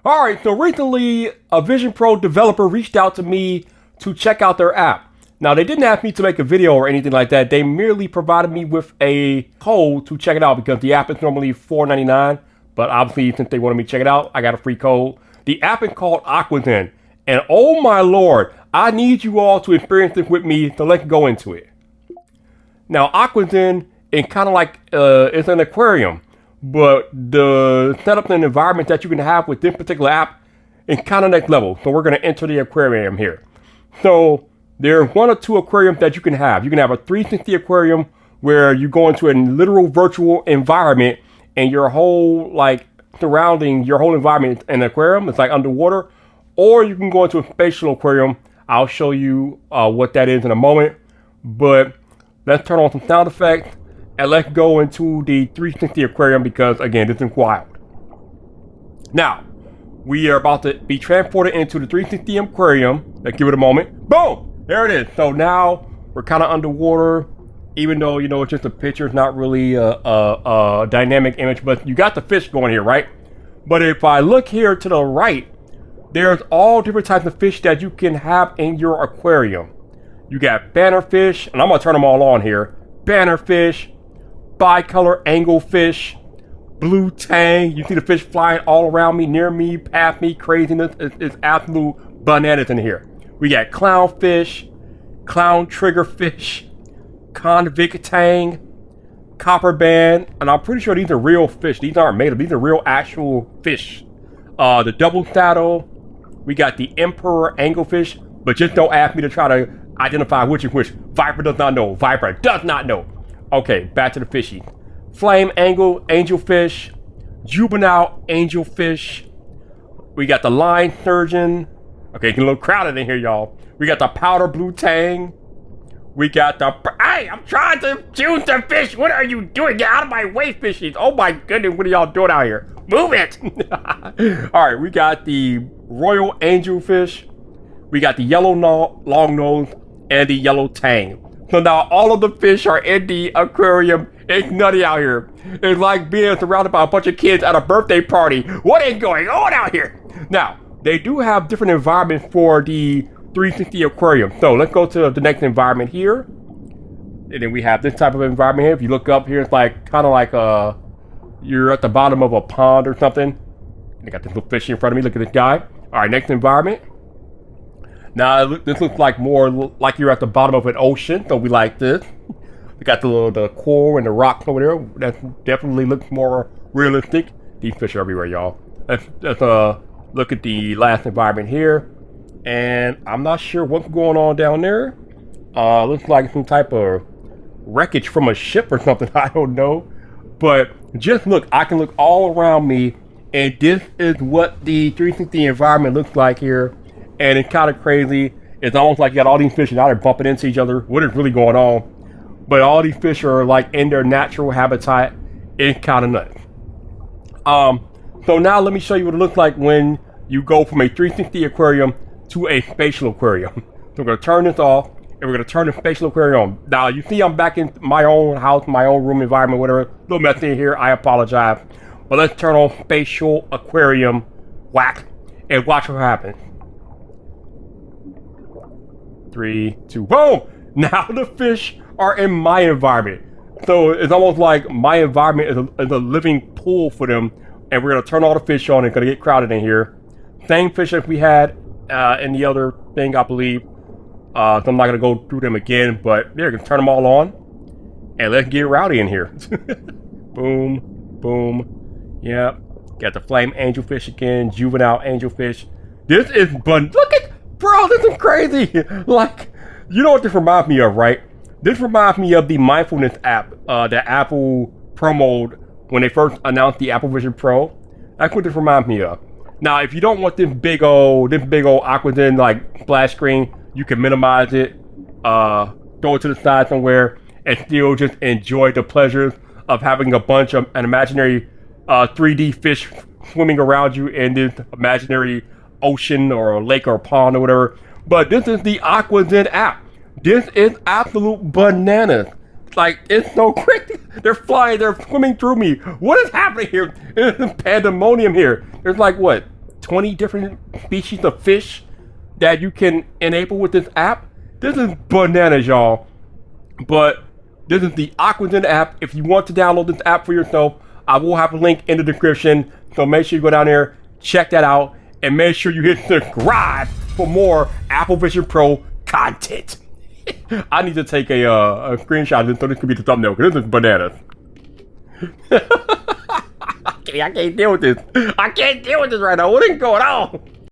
All right, so recently a Vision Pro developer reached out to me to check out their app. Now, they didn't ask me to make a video or anything like that. They merely provided me with a code to check it out because the app is normally $4.99. But obviously, since they wanted me to check it out, I got a free code. The app is called Aquazen. And oh my lord, I need you all to experience this with me, so let's go into it. Now, Aquazen is kind of like, it's an aquarium. But the setup and environment that you can have with this particular app is kind of next level. So we're going to enter the aquarium here. So there's one or two aquariums that you can have. You can have a 360 aquarium where you go into a literal virtual environment and your whole surrounding your whole environment in an aquarium. It's like underwater. Or you can go into a spatial aquarium. I'll show you what that is in a moment. But let's turn on some sound effects. And let's go into the 360 aquarium because, again, this is wild. Now, we are about to be transported into the 360 aquarium. Let's give it a moment. Boom! There it is. So now we're kind of underwater, even though, you know, it's just a picture. It's not really a dynamic image, but you got the fish going here, right? But if I look here to the right, there's all different types of fish that you can have in your aquarium. You got bannerfish, and I'm going to turn them all on here. Bannerfish, bicolor angelfish, blue tang. You see the fish flying all around me, near me, past me. Craziness. It's absolute bananas in here. We got clownfish, clown triggerfish, convict tang, copper band, and I'm pretty sure these are real fish. These aren't made up. These are real actual fish. The double saddle. We got the emperor angelfish, but just don't ask me to try to identify which is which. Viper does not know. Viper does not know. Okay, back to the fishy. Flame angelfish, juvenile angelfish. We got the line sturgeon. Okay, it's a little crowded in here, y'all. We got the powder blue tang. We got the... Hey, I'm trying to choose the fish. What are you doing? Get out of my way, fishies. Oh my goodness, what are y'all doing out here? Move it. All right, we got the royal angelfish. We got the yellow long nose and the yellow tang. So now all of the fish are in the aquarium. It's nutty out here. It's like being surrounded by a bunch of kids at a birthday party. What is going on out here? Now, they do have different environments for the 360 aquarium. So let's go to the next environment here. And then we have this type of environment here. If you look up here, it's like kind of like you're at the bottom of a pond or something. I got this little fish in front of me. Look at this guy. All right, next environment. Now, this looks like more like you're at the bottom of an ocean, so we like this. We got the coral and the rocks over there. That definitely looks more realistic. These fish are everywhere, y'all. Let's look at the last environment here. And I'm not sure what's going on down there. Looks like some type of wreckage from a ship or something. I don't know. But just look, I can look all around me. And this is what the 360 environment looks like here. And it's kind of crazy. It's almost like you got all these fish out there bumping into each other. What is really going on? But all these fish are like in their natural habitat. It's kind of nuts. So now let me show you what it looks like when you go from a 360 aquarium to a spatial aquarium. So we're going to turn this off and we're going to turn the spatial aquarium on. Now you see I'm back in my own house, my own room environment, whatever. A little messy in here. I apologize. But let's turn on spatial aquarium. Whack. And watch what happens. 3, 2, boom! Now the fish are in my environment. So it's almost like my environment is a living pool for them. And we're going to turn all the fish on. It's going to get crowded in here. Same fish that we had in the other thing, I believe. So I'm not going to go through them again. But yeah, we're going to turn them all on. And let's get rowdy in here. Boom, boom. Yep. Got the flame angelfish again. Juvenile angelfish. This is fun. Look at... Bro, this is crazy. Like, you know what this reminds me of, right? This reminds me of the mindfulness app that Apple promoted when they first announced the Apple Vision Pro. That's what this reminds me of. Now, if you don't want this big old Aquazen like splash screen, you can minimize it, throw it to the side somewhere, and still just enjoy the pleasures of having a bunch of an imaginary 3D fish swimming around you in this imaginary ocean or a lake or a pond or whatever. But this is the Aquazen app. This is absolute bananas. Like, it's so crazy. They're flying, they're swimming through me. What is happening here? It's pandemonium here. There's like, what, 20 different species of fish that you can enable with this app. This is bananas, y'all. But this is the Aquadin app. If you want to download this app for yourself, I will have a link in the description. So make sure you go down there, check that out, and make sure you hit subscribe for more Apple Vision Pro content. I need to take a screenshot of this so this could be the thumbnail, because this is bananas. I can't deal with this. I can't deal with this right now. What is going on?